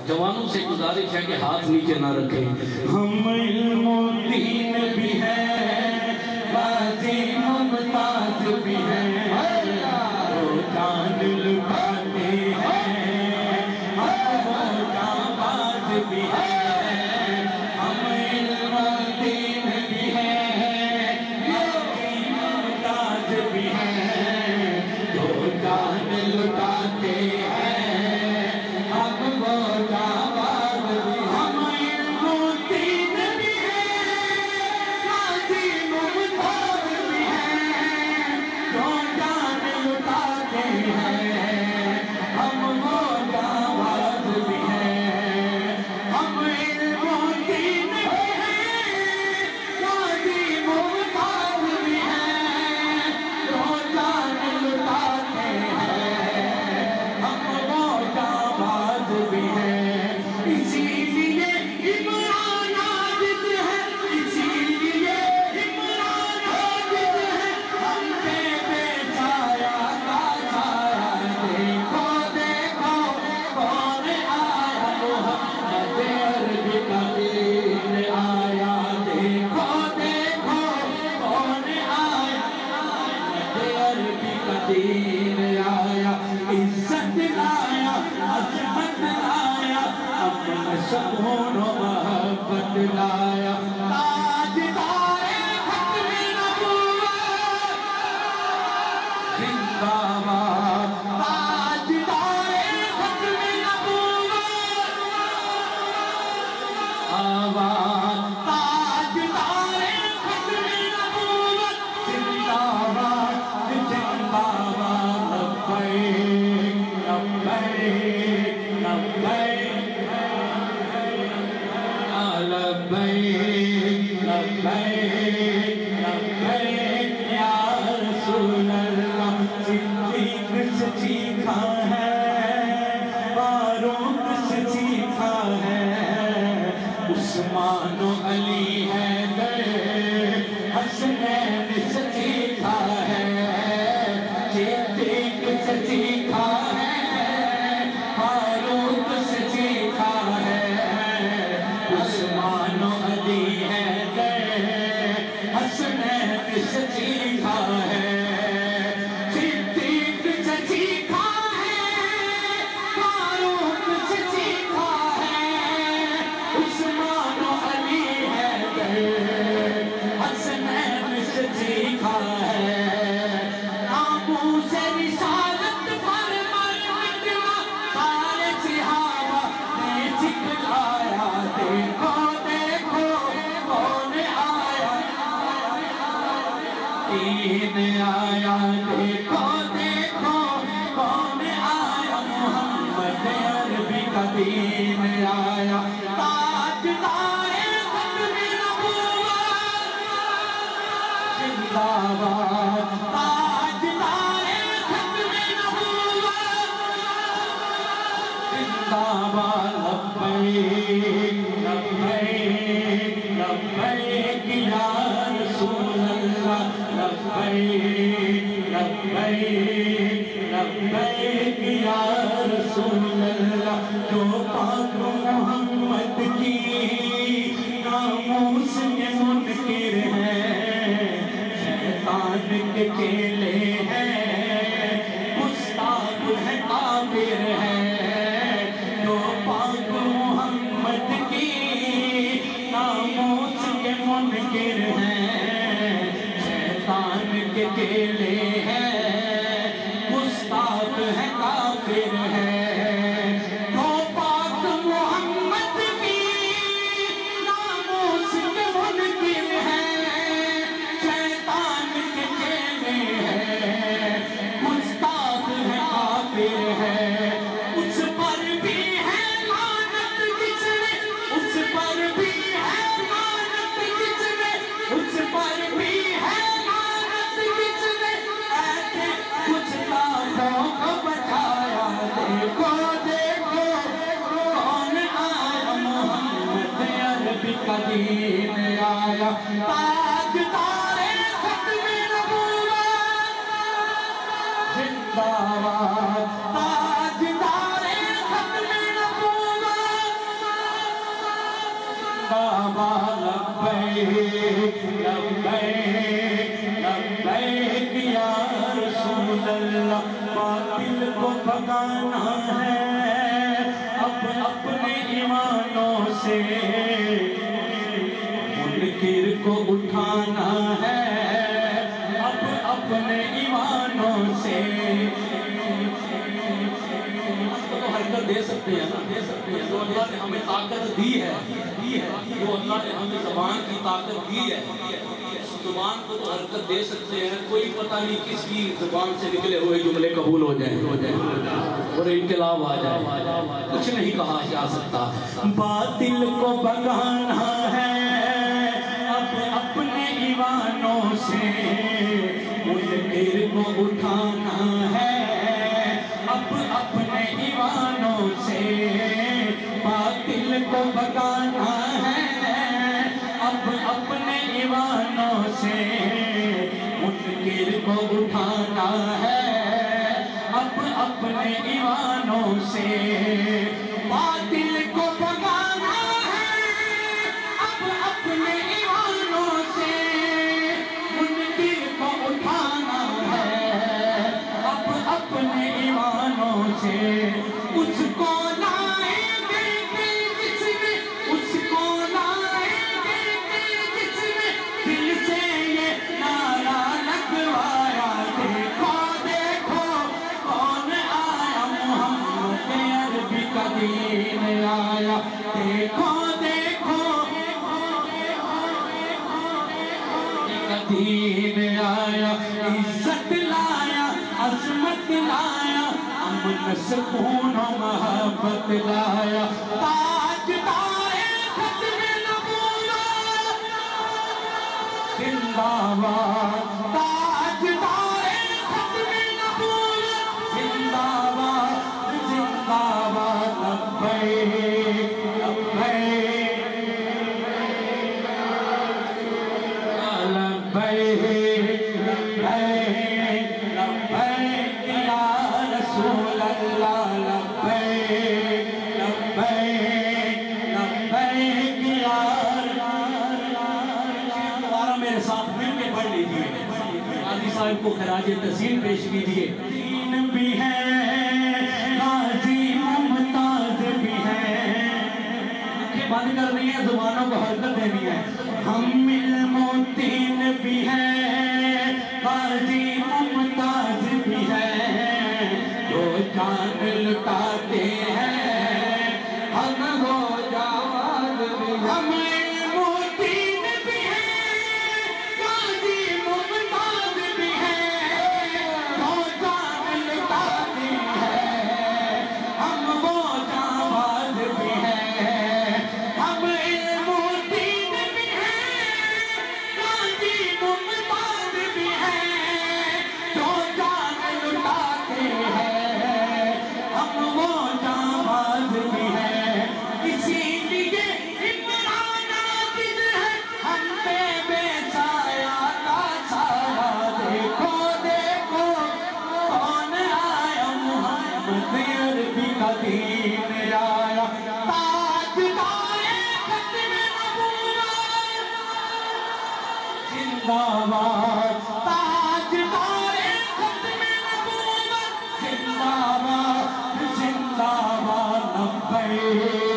جوانوں سے گزارش ہے کہ ہاتھ نیچے نہ رکھیں. ہم علم و دین بھی ہیں، بازی ممتاز بھی ہیں، وہ جان لٹاتے ہیں، ہم وہ جانباز بھی ہیں. ہم علم و دین بھی ہیں، بازی ممتاز بھی ہیں، وہ جان لٹاتے ہیں. سکون و محبت لایا، تاجدار ختم نبوت زندہ باد، تاجدار ختم نبوت آباد، تاجدار ختم نبوت زندہ باد، زندہ باد. لبیک لبیک لبیک لبیک لبیک لبیک یا رسول اللہ. صدیق سے سیکھا ہے، فاروق سے سیکھا ہے، عثمان و علی حیدر حسنین سے سیکھا ہے. صدیق سے سیکھا ہے، فاروق سے سیکھا ہے، عثمان و علی حیدر حسنین سے سیکھا ہے. صدیق سے سیکھا ہے، فاروق سے سیکھا ہے، عثمان و علی حیدر حسنین سے سیکھا ہے. آنکھوں سے رسالت پر مٹنا سارے صحابہ نے سکھلایا. دیکھو دیکھو کون آیا، دین آیا. دیکھو دیکھو کون آیا، محمد عربی کا دین آیا. تاجدار ختم نبوت زندہ باد، تاجدار ختم نبوت زندہ باد. لبیک لبیک لبیک یا رسول اللہ. لبیک لبیک لبیک یا رسول اللہ. جو پاک محمد کی ناموس کے منکر ہیں، شیطان کے چیلے ہیں، گستاخ ہیں، کافر ہیں. جو پاک محمد کی ناموس کے منکر ہیں، شیطان کے چیلے ہیں، گستاخ ہیں، کافر ہیں. جو پاک محمد کی ناموس کے منکر ہیں، شیطان کے چیلے ہیں، گستاخ ہیں، کافر ہیں. اس پر بھی ہے لعنت جس نے، اس پر بھی ہے لعنت جس نے، اس پر بھی ہے لعنت جس نے ایسے گستاخوں کو بچایا. دیکھو دیکھو کون آیا، محمد عربی کا دین آیا. تاجدار ختم نبوت زندہ باد، تاجدار ختم نبوت لبیک یا رسول اللہ باطل کو بھگانا ہے اب اپنے ایمانوں سے منکر کو اٹھانا ہے اب اپنے ایمانوں سے حرکت دے سکتے ہیں نا دے سکتے ہیں جو اللہ نے ہمیں طاقت دی ہے جو اللہ نے ہمیں زبان کی طاقت دی ہے زبان کو تو حرکت دے سکتے ہیں کوئی پتہ نہیں کس کی زبان سے نکلے ہوئے جملے قبول ہو جائیں اور انقلاب آ جائے کچھ نہیں کہا جا سکتا باطل کو بھگانا ہے اب اپنے ایوانوں سے منکر کو اٹھانا ہے اب اپنے ایوانوں سے باطل کو بھگانا ہے اب اپنے ایوانوں سے منکر کو اٹھانا ہے اب اپنے ایوانوں سے باطل کو بھگانا ہے اب اپنے ایوانوں سے منکر کو اٹھانا ہے اب اپنے ایوانوں سے اس کو لائیں گے جس میں اس کو لائیں گے جس میں دل سے یہ نعرہ لگوایا دیکھو دیکھو کون آیا محمد عربی کا دین آیا دیکھو دیکھو دین آیا عزت لایا عظمت لایا امن سکون و محبت لایا تاجدار ختم نبوت زندہ باد تاجدار ختم نبوت زندہ باد زندہ باد لبیک صاحب کو خراج تحسین پیش کیجئے دین بھی ہے غازی ممتاز بھی ہے آنکھیں بند کرنی ہے زبانوں کو حرکت دینی ہے ہم علم و دین بھی ہے غازی ممتاز بھی ہے جو جان لٹاتے ہیں ہم ہو جاواز بھی ہم علم و دین بھی ہے غازی ممتاز بھی ہے جو جان لٹاتے ہیں ہم وہ جاواز بھی ہے ہم علم و دین بھی ہے غازی ممتاز بھی ہے جو جان لٹاتے ہیں ہم وہ جاواز بھی ہے اسی لیے عمران عاجز ہے ہم پہ بے سایہ کا سایہ دیکھو دیکھو کون آیا محمد عربی کا دین آیا تاجدار ختم نبوت زندہ باد تاجدار ختم نبوت زندہ باد لبیک